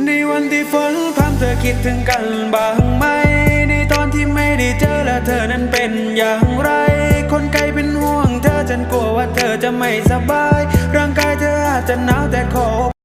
ในวันที่ฝนพรำเธอคิดถึงกันบ้างไหมในตอนที่ไม่ได้เจอและเธอนั้นเป็นอย่างไรคนไกลเป็นห่วงเธอฉันกลัวว่าเธอจะไม่สบายร่างกายเธออาจจะหนาวแต่ขอ